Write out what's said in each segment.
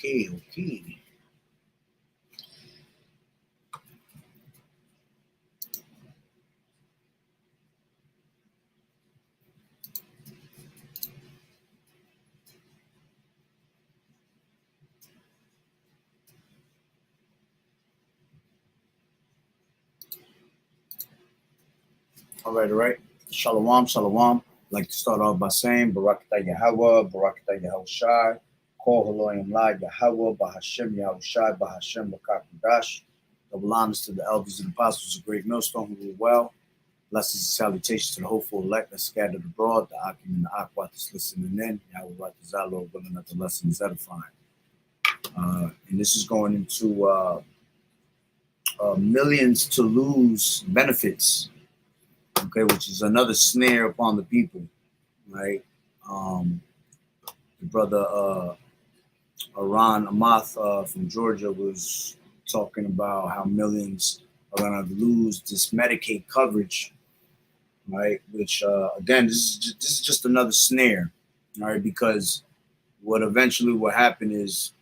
Okay. All right. Shalom. I'd like to start off by saying Barakatah Yahweh, Barakatah Yahushai, Kol Haloyim La Yahweh, Bahashem Yahushai, Bahashem Bakakudash. Double honors to the elders and apostles of Great Millstone who rule well. Blessings and salutations to the hopeful elect that scattered abroad, the Akim and the Aquat that's listening in. Yahweh Zalo, willing that the lesson is edifying. And this is going into millions to lose benefits. Okay, which is another snare upon the people, right? The brother Aran Amath from Georgia was talking about how millions are going to lose this Medicaid coverage, right? Which again, this is just another snare, right? Because what eventually will happen is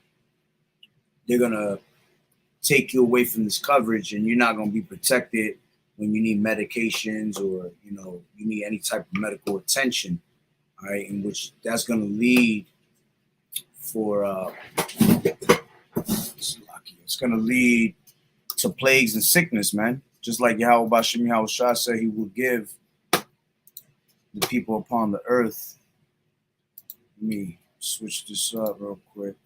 they're going to take you away from this coverage, and you're not going to be protected when you need medications or, you know, you need any type of medical attention, all right, in which that's going to lead for, it's going to lead to plagues and sickness, man. Just like Yahweh Bashem Yahushua said he will give the people upon the earth. Let me switch this up real quick.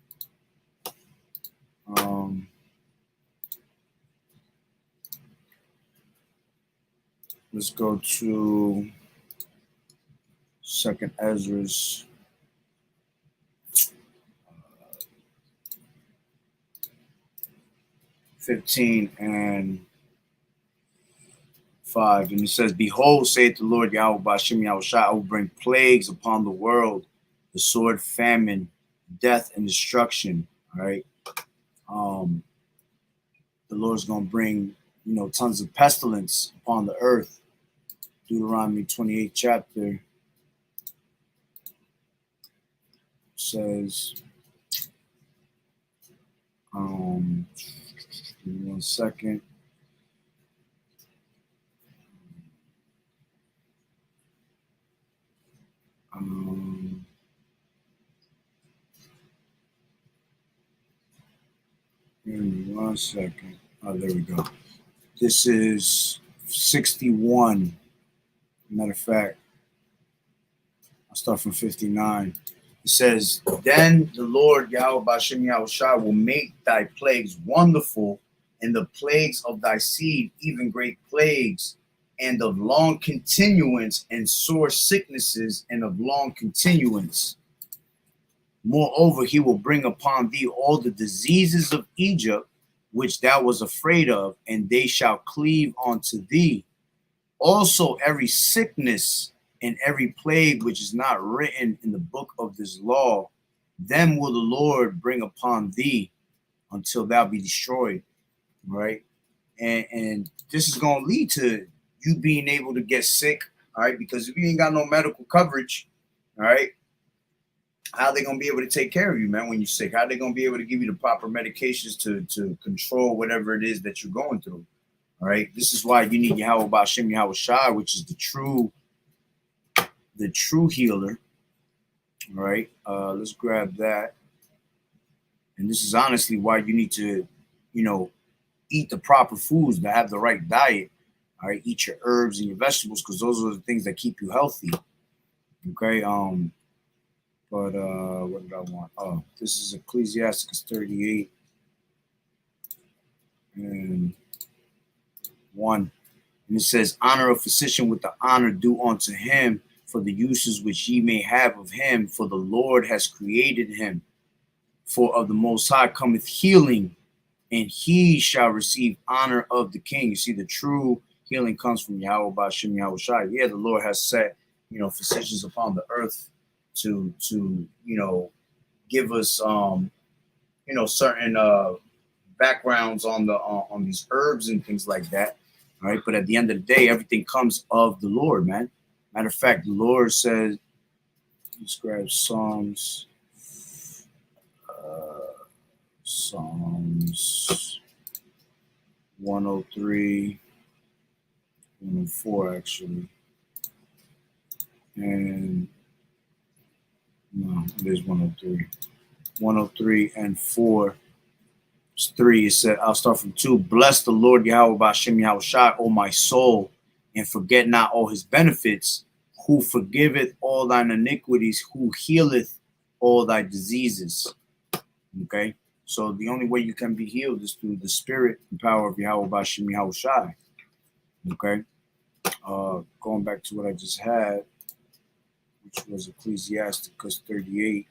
Let's go to 2nd Ezra's 15 and 5. And it says, behold, saith the Lord Yahweh Bashem Yahushua, I will bring plagues upon the world, the sword, famine, death, and destruction. All right. The Lord's going to bring, you know, tons of pestilence upon the earth. Deuteronomy 28 chapter says, give me 1 second. Give me 1 second. Oh, there we go. This is 61. Matter of fact, I'll start from 59. It says, then the Lord Yahweh Bashem Yahushua will make thy plagues wonderful, and the plagues of thy seed, even great plagues, and of long continuance, and sore sicknesses, and of long continuance. Moreover, he will bring upon thee all the diseases of Egypt, which thou was afraid of, and they shall cleave unto thee. Also every sickness and every plague which is not written in the book of this law, them will the Lord bring upon thee until thou be destroyed. Right? And this is going to lead to you being able to get sick, all right? Because if you ain't got no medical coverage, all right, how are they going to be able to take care of you, man, when you're sick? How are they going to be able to give you the proper medications to control whatever it is that you're going through? All right. This is why you need Yahweh Bashem Yahushai, which is the true healer. All right. Let's grab that. And this is honestly why you need to, you know, eat the proper foods, to have the right diet. All right. Eat your herbs and your vegetables, because those are the things that keep you healthy. Okay. But what did I want? Oh, this is Ecclesiasticus 38 and 1. And it says, honor a physician with the honor due unto him for the uses which ye may have of him, for the Lord has created him. For of the Most High cometh healing, and he shall receive honor of the king. You see, the true healing comes from Yahweh Bashem Yahushai. Yeah, the Lord has set, you know, physicians upon the earth to you know, give us you know, certain backgrounds on the on these herbs and things like that. All right, but at the end of the day, everything comes of the Lord, man. Matter of fact, the Lord says, let's grab Psalms times 103, 104 actually. And no, it is 103. 103 and 4. It's 3. It said, I'll start from 2. Bless the Lord Yahweh B'Hashem Yahushua, O my soul, and forget not all his benefits, who forgiveth all thine iniquities, who healeth all thy diseases. Okay? So the only way you can be healed is through the spirit and power of Yahweh B'Hashem Yahushua. Okay? Going back to what I just had, which was Ecclesiasticus 38.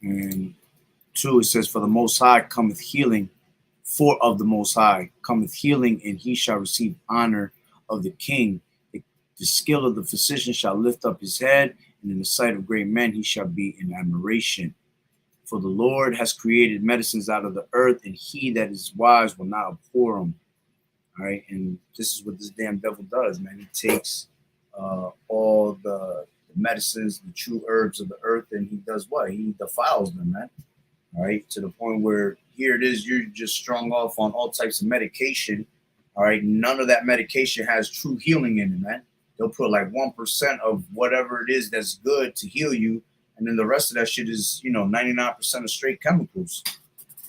And 2, it says, for the Most High cometh healing, for of the Most High cometh healing, and he shall receive honor of the king. The skill of the physician shall lift up his head, and in the sight of great men he shall be in admiration. For the Lord has created medicines out of the earth, and he that is wise will not abhor them. All right, and this is what this damn devil does, man. He takes all the medicines, the true herbs of the earth, and he does what? He defiles them, man. All right, to the point where here it is, you're just strung off on all types of medication. All right, none of that medication has true healing in it, man. They'll put like 1% of whatever it is that's good to heal you, and then the rest of that shit is, 99% of straight chemicals.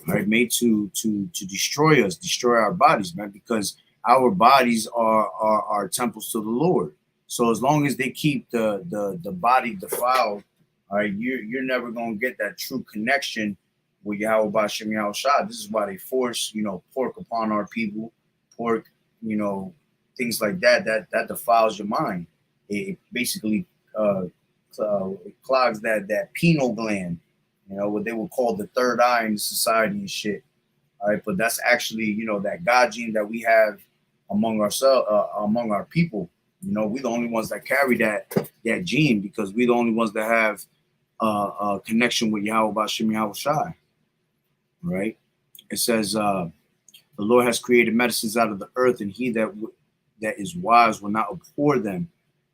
All right, made to destroy us, destroy our bodies, man, because our bodies are temples to the Lord. So as long as they keep the body defiled, all right, you're never gonna get that true connection with Yahweh B'Hashem Yahushua. This is why they force, pork upon our people, pork, things like that defiles your mind. It basically it clogs that pineal gland, what they would call the third eye in society and shit. All right, but that's actually, that God gene that we have among ourselves, among our people. We're the only ones that carry that gene, because we're the only ones that have a connection with Yahweh B'Hashem Yahushua. Right? It says, the Lord has created medicines out of the earth, and he that is wise will not abhor them.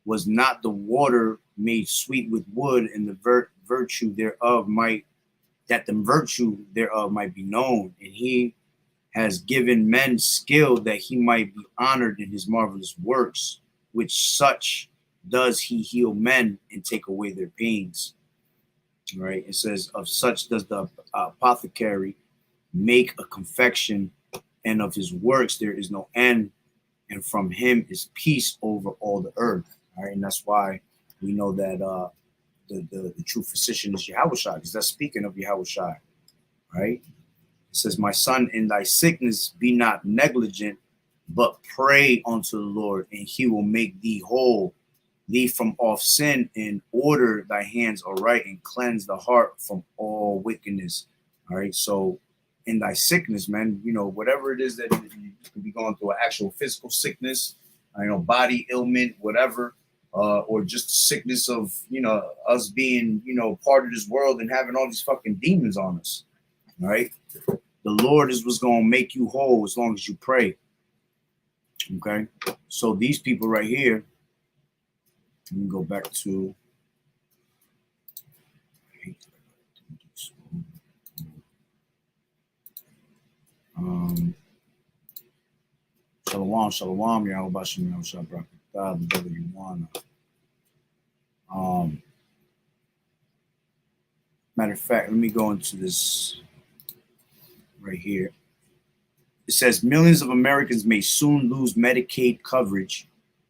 Was not the water made sweet with wood, and the virtue thereof might be known? And he has given men skill that he might be honored in his marvelous works, which such does he heal men and take away their pains. Right? It says, of such does the apothecary make a confection, and of his works there is no end, and from him is peace over all the earth. All right, and that's why we know that the true physician is Yahushua, because that's speaking of Yahushua. Right? It says, my son, in thy sickness be not negligent, but pray unto the Lord, and he will make thee whole. Thee from off sin, and order thy hands aright, and cleanse the heart from all wickedness. All right, so in thy sickness, man, whatever it is that you could be going through, an actual physical sickness, body ailment, whatever, or just the sickness of, us being, part of this world and having all these fucking demons on us. All right, the Lord is what's going to make you whole as long as you pray. Okay, so these people right here, let me go back to Shalom, Yahweh B'Hashem Yahushua, Brakatah, the brother you wanna. Matter of fact, let me go into this right here. It says, millions of Americans may soon lose Medicaid coverage.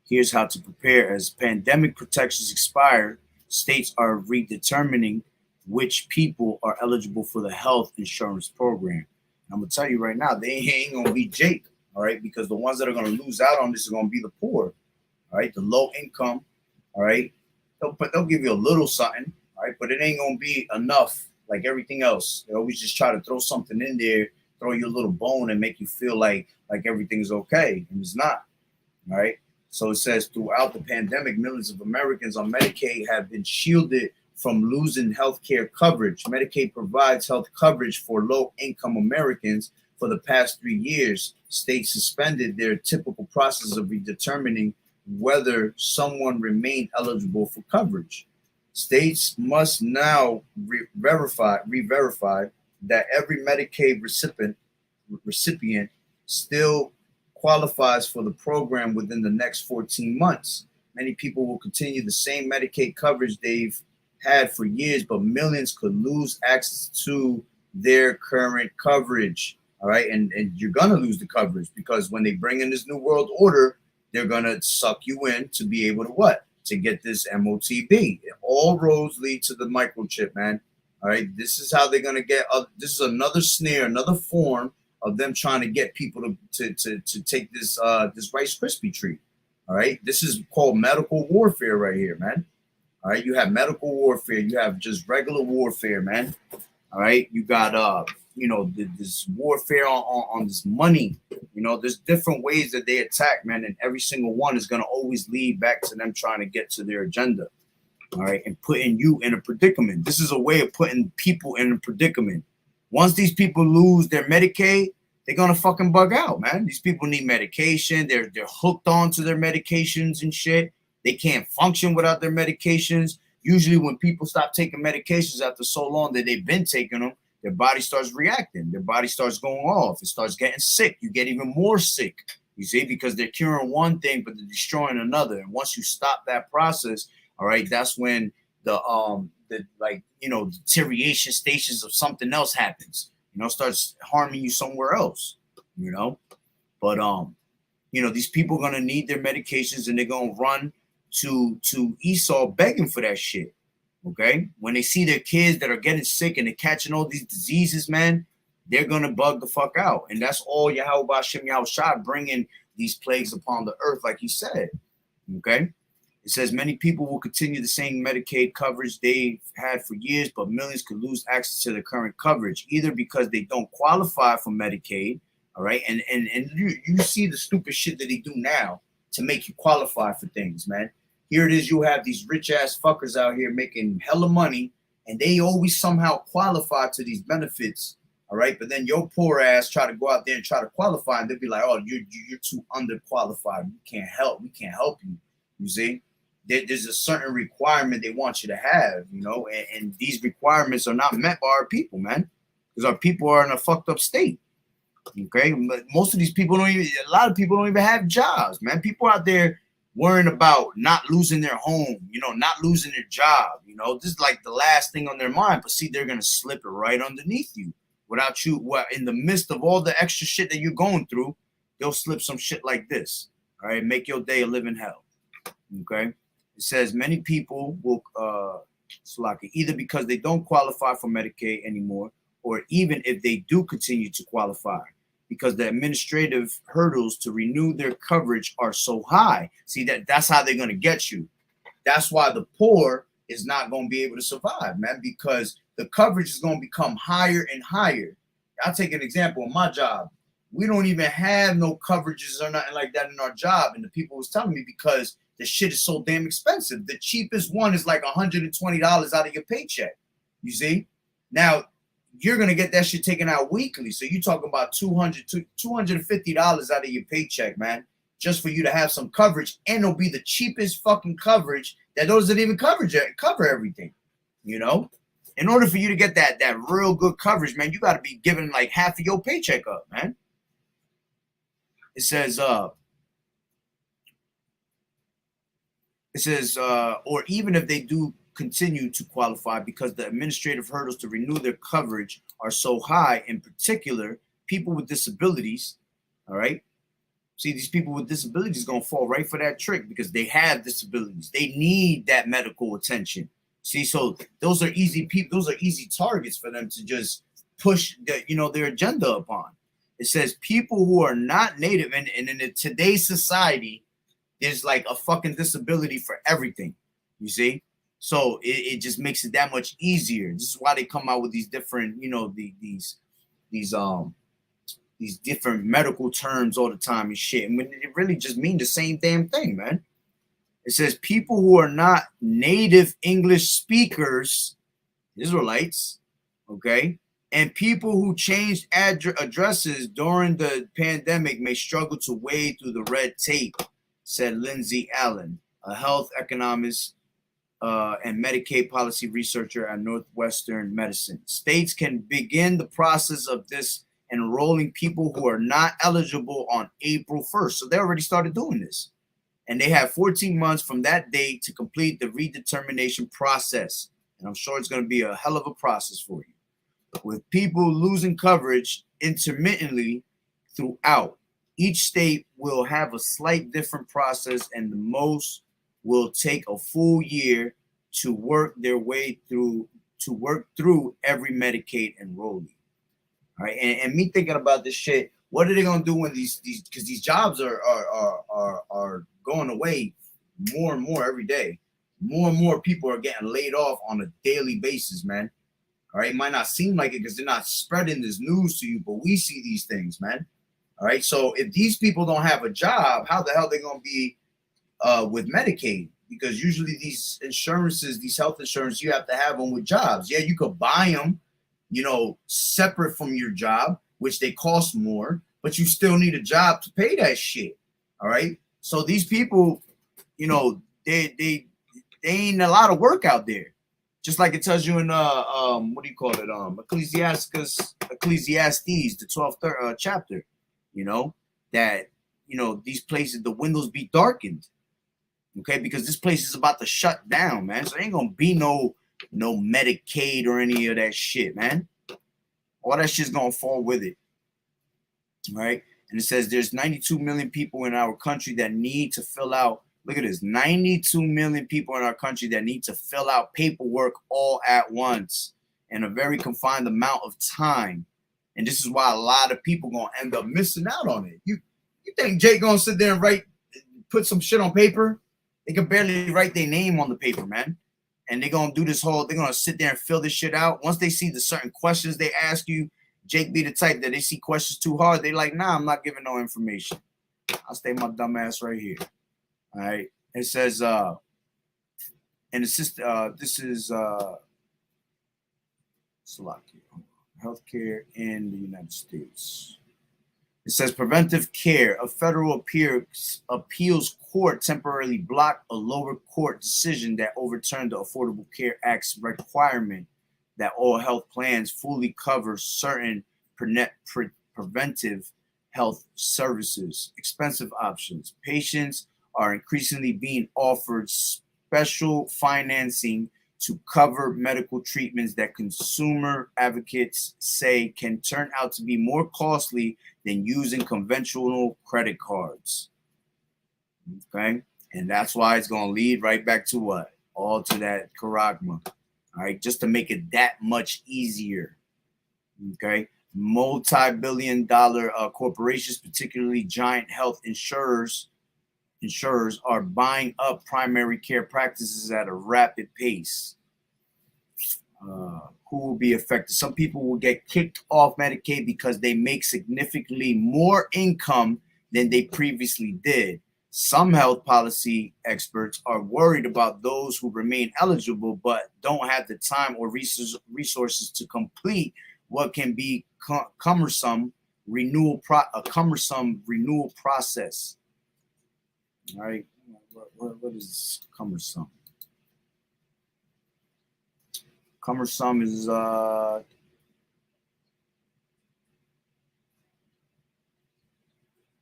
Here's how to prepare. As pandemic protections expire, states are redetermining which people are eligible for the health insurance program. I'm going to tell you right now, they ain't going to be Jake, all right, because the ones that are going to lose out on this are going to be the poor, all right, the low income, all right. They'll give you a little something, all right, but it ain't going to be enough like everything else. They always just try to throw something in there, throw you a little bone and make you feel like everything's okay, and it's not, all right. So it says, throughout the pandemic, millions of Americans on Medicaid have been shielded from losing health care coverage. Medicaid provides health coverage for low-income Americans. For the past 3 years, states suspended their typical process of redetermining whether someone remained eligible for coverage. States must now re-verify that every Medicaid recipient still qualifies for the program within the next 14 months. Many people will continue the same Medicaid coverage they've had for years, but millions could lose access to their current coverage. All right. And you're going to lose the coverage because when they bring in this new world order, they're going to suck you in to be able to what? To get this MOTB. All roads lead to the microchip, man. All right. This is how they're going to get. This is another snare, another form of them trying to get people to take this this Rice Krispie treat. All right. This is called medical warfare right here, man. All right. You have medical warfare. You have just regular warfare, man. All right. You got this warfare on this money. There's different ways that they attack, man, and every single one is going to always lead back to them trying to get to their agenda. All right, and putting you in a predicament. This is a way of putting people in a predicament. Once these people lose their Medicaid, they're gonna fucking bug out, man. These people need medication. They're hooked on to their medications and shit. They can't function without their medications. Usually, when people stop taking medications after so long that they've been taking them, their body starts reacting. Their body starts going off. It starts getting sick. You get even more sick. You see, because they're curing one thing, but they're destroying another. And once you stop that process, all right, that's when the deterioration stations of something else happens. Starts harming you somewhere else. But these people are gonna need their medications, and they're gonna run to Esau begging for that shit. Okay, when they see their kids that are getting sick and they're catching all these diseases, man, they're gonna bug the fuck out, and that's all YAHAWAH'S bringing these plagues upon the earth, like he said. Okay. It says many people will continue the same Medicaid coverage they've had for years, but millions could lose access to their current coverage, either because they don't qualify for Medicaid, all right? And you see the stupid shit that they do now to make you qualify for things, man. Here it is, you have these rich-ass fuckers out here making hella money, and they always somehow qualify to these benefits, all right? But then your poor ass try to go out there and try to qualify, and they'll be like, oh, you're too underqualified. We can't help you, you see? There's a certain requirement they want you to have, and these requirements are not met by our people, man, because our people are in a fucked up state. Okay, but most of these people a lot of people don't even have jobs, man. People out there worrying about not losing their home, not losing their job, this is like the last thing on their mind. But see, they're gonna slip it right underneath you without you. Well, in the midst of all the extra shit that you're going through, they'll slip some shit like this. All right, make your day a living hell. Okay. It says many people will either because they don't qualify for Medicaid anymore, or even if they do continue to qualify, because the administrative hurdles to renew their coverage are so high. See, that's how they're going to get you. That's why the poor is not going to be able to survive, man, because the coverage is going to become higher and higher. I'll take an example of my job. We don't even have no coverages or nothing like that in our job. And the people was telling me because the shit is so damn expensive. The cheapest one is like $120 out of your paycheck. You see? Now, you're going to get that shit taken out weekly. So you're talking about $250 out of your paycheck, man, just for you to have some coverage. And it'll be the cheapest fucking coverage that doesn't even cover everything, In order for you to get that real good coverage, man, you got to be giving like half of your paycheck up, man. It says, or even if they do continue to qualify, because the administrative hurdles to renew their coverage are so high, in particular, people with disabilities, all right? See, these people with disabilities going to fall right for that trick because they have disabilities. They need that medical attention. See, so those are easy people. Those are easy targets for them to just push their agenda upon. It says people who are not native, and in today's society, there's like a fucking disability for everything, you see? So it just makes it that much easier. This is why they come out with these different, these different medical terms all the time and shit. And it really just mean the same damn thing, man. It says people who are not native English speakers, Israelites, okay, and people who changed addresses during the pandemic may struggle to wade through the red tape, said Lindsay Allen, a health economist and Medicaid policy researcher at Northwestern Medicine. States can begin the process of this enrolling people who are not eligible on April 1st. So they already started doing this. And they have 14 months from that date to complete the redetermination process. And I'm sure it's going to be a hell of a process for you. With people losing coverage intermittently throughout, each state will have a slight different process, and the most will take a full year to work their way through every Medicaid enrollee. All right, and me thinking about this shit, what are they gonna do when these because these jobs are going away more and more every day. More and more people are getting laid off on a daily basis, man. All right, it might not seem like it because they're not spreading this news to you, but we see these things, man. All right, so if these people don't have a job, how the hell are they gonna be with Medicaid? Because usually these insurances, these health insurance, you have to have them with jobs. Yeah, you could buy them, separate from your job, which they cost more, but you still need a job to pay that shit. All right. So these people, they ain't a lot of work out there. Just like it tells you in what do you call it? Ecclesiastes, the 12th chapter, that these places, the windows be darkened. Okay, because this place is about to shut down, man. So there ain't gonna be no Medicaid or any of that shit, man. All that shit's gonna fall with it. All right. And it says there's 92 million people in our country that need to fill out. Look at this, 92 million people in our country that need to fill out paperwork all at once in a very confined amount of time. And this is why a lot of people gonna end up missing out on it. You think Jake gonna sit there and put some shit on paper? They can barely write their name on the paper, man. And they're going to do this they're going to sit there and fill this shit out. Once they see the certain questions they ask you, Jake be the type that they see questions too hard. They like, nah, I'm not giving no information. I'll stay my dumb ass right here. All right. It says, and it's just, this is healthcare in the United States. It says preventive care. A federal appeals court temporarily blocked a lower court decision that overturned the Affordable Care Act's requirement that all health plans fully cover certain preventive health services, expensive options. Patients are increasingly being offered special financing to cover medical treatments that consumer advocates say can turn out to be more costly than using conventional credit cards. Okay, and that's why it's going to lead right back to what? All to that charagma. All right, just to make it that much easier. Okay, multi-billion-dollar corporations, particularly giant health insurers, are buying up primary care practices at a rapid pace. Who will be affected? Some people will get kicked off Medicaid because they make significantly more income than they previously did. Some health policy experts are worried about those who remain eligible but don't have the time or resources to complete what can be cumbersome renewal process. All right, what is cumbersome? Cumbersome is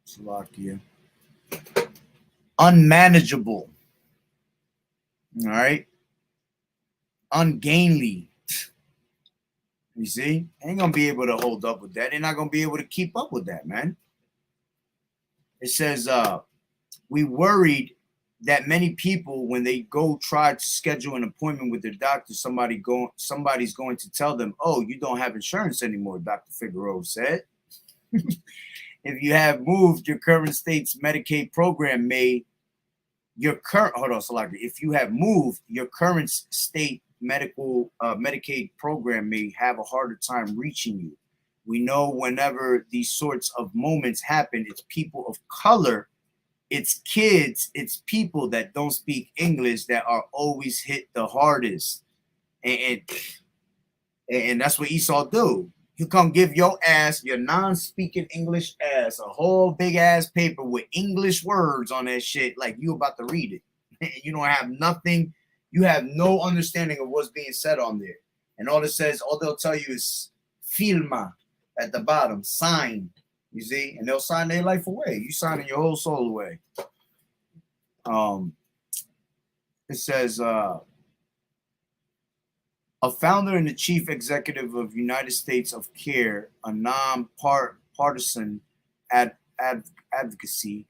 Slovakia. Unmanageable. All right. Ungainly. You see? Ain't gonna be able to hold up with that. They're not gonna be able to keep up with that, man. It says we worried that many people, when they go try to schedule an appointment with their doctor, somebody's going to tell them, "Oh, you don't have insurance anymore," Dr. Figueroa said. If you have moved, your current state's Medicaid program may if you have moved, your current state Medicaid program may have a harder time reaching you. We know whenever these sorts of moments happen, it's people of color, it's kids, it's people that don't speak English that are always hit the hardest. And that's what Esau do. He'll come give your ass, your non-speaking English ass, a whole big ass paper with English words on that shit like you about to read it. You don't have nothing You have no understanding of what's being said on there. And all it says, all they'll tell you is firma at the bottom, sign. You see? And they'll sign their life away. You signing your whole soul away. It says, a founder and the chief executive of United States of Care, a non-partisan advocacy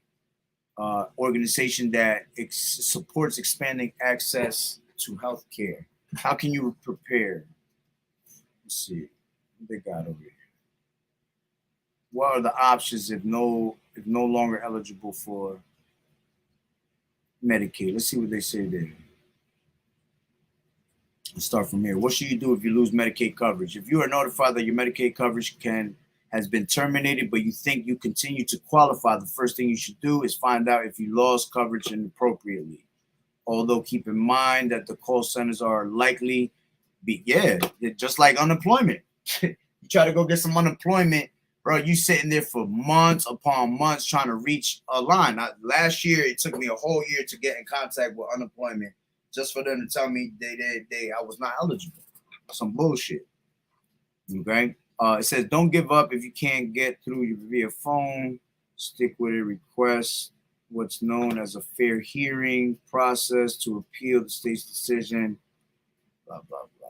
organization that supports expanding access to health care. How can you prepare? Let's see what they got over here. What are the options if no longer eligible for Medicaid? Let's see what they say there. Let's start from here. What should you do if you lose Medicaid coverage? If you are notified that your Medicaid coverage has been terminated, but you think you continue to qualify, the first thing you should do is find out if you lost coverage inappropriately. Although keep in mind that the call centers are likely just like unemployment. You try to go get some unemployment, bro, you sitting there for months upon months trying to reach a line. Last year, it took me a whole year to get in contact with unemployment just for them to tell me I was not eligible. Some bullshit. Okay? It says, don't give up if you can't get through via phone. Stick with it. Request what's known as a fair hearing process to appeal the state's decision. Blah, blah, blah.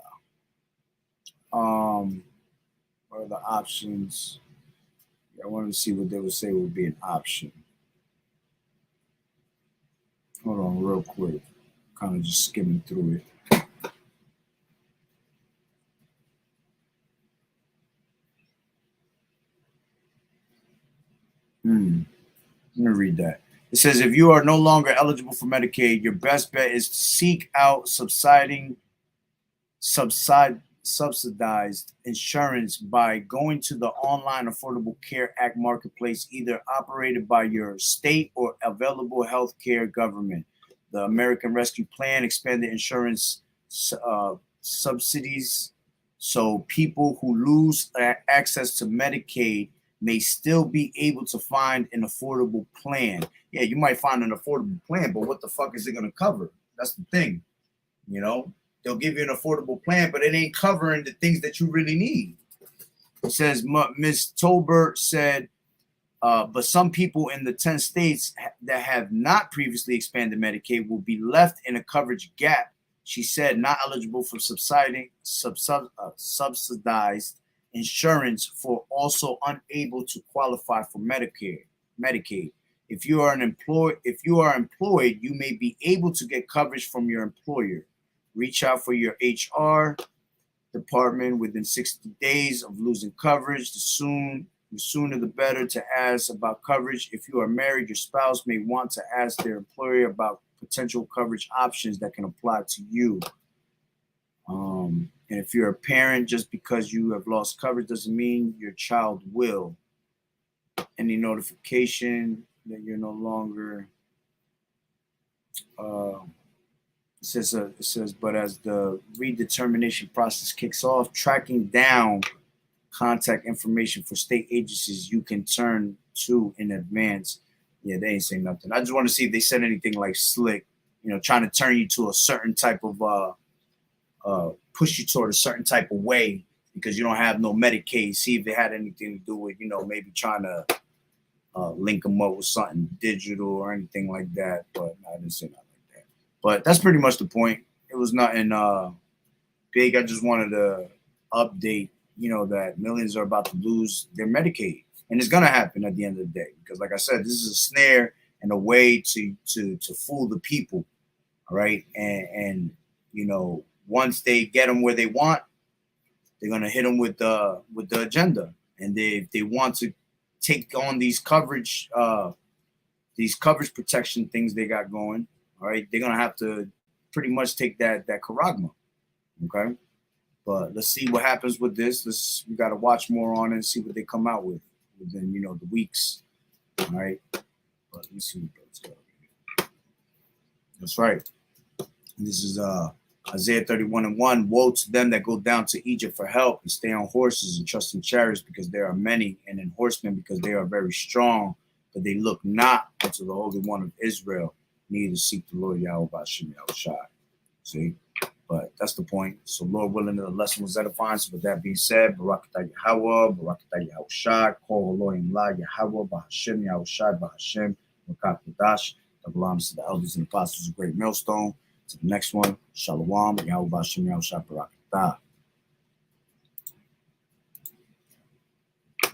What are the options? I wanted to see what they would say would be an option. Hold on real quick. Kind of just skimming through it. Let me read that. It says, if you are no longer eligible for Medicaid, your best bet is to seek out subsidized insurance by going to the online Affordable Care Act marketplace, either operated by your state or available health care government. The American Rescue Plan expanded insurance subsidies so people who lose access to Medicaid may still be able to find an affordable plan. Yeah, you might find an affordable plan, but what the fuck is it going to cover? That's the thing. You know, they'll give you an affordable plan, but it ain't covering the things that you really need. It says, Ms. Tolbert said, but some people in the 10 states that have not previously expanded Medicaid will be left in a coverage gap. She said, not eligible for subsidized insurance for also unable to qualify for Medicaid. If you are employed, you may be able to get coverage from your employer. Reach out for your HR department within 60 days of losing coverage. The sooner the better to ask about coverage. If you are married, your spouse may want to ask their employer about potential coverage options that can apply to you. And if you're a parent, just because you have lost coverage doesn't mean your child will. Any notification that you're no longer it says, but as the redetermination process kicks off, tracking down contact information for state agencies you can turn to in advance. Yeah, they ain't saying nothing. I just want to see if they said anything like slick, trying to turn you to a certain type of push you toward a certain type of way because you don't have no Medicaid. See if they had anything to do with, maybe trying to link them up with something digital or anything like that. But I didn't say nothing like that. But that's pretty much the point. It was nothing big. I just wanted to update, that millions are about to lose their Medicaid. And it's going to happen at the end of the day. Because like I said, this is a snare and a way to fool the people. All right. And once they get them where they want, they're going to hit them with the agenda. And if they want to take on these coverage protection things they got going, all right, they're going to have to pretty much take that charagma. Okay. But let's see what happens with this. We got to watch more on it and see what they come out with within, the weeks. All right. But let me see what goes on. That's right. This is Isaiah 31:1. Woe to them that go down to Egypt for help and stay on horses and trust in chariots because there are many, and in horsemen because they are very strong, but they look not unto the Holy One of Israel, neither seek the Lord YAHWAH'S. See? But that's the point. So, Lord willing, the lesson was edifying. So, with that being said, Barakatah Yahweh, Barakatah Yahushai, Kol Elohim La, Yahweh, Bahashem, Yahushai, Bahashem, Barak Kodash. Double honors to the elders and apostles of Great Millstone. To the next one, Shalom, Yahweh, Bahashem, Yahushai, Barakatah.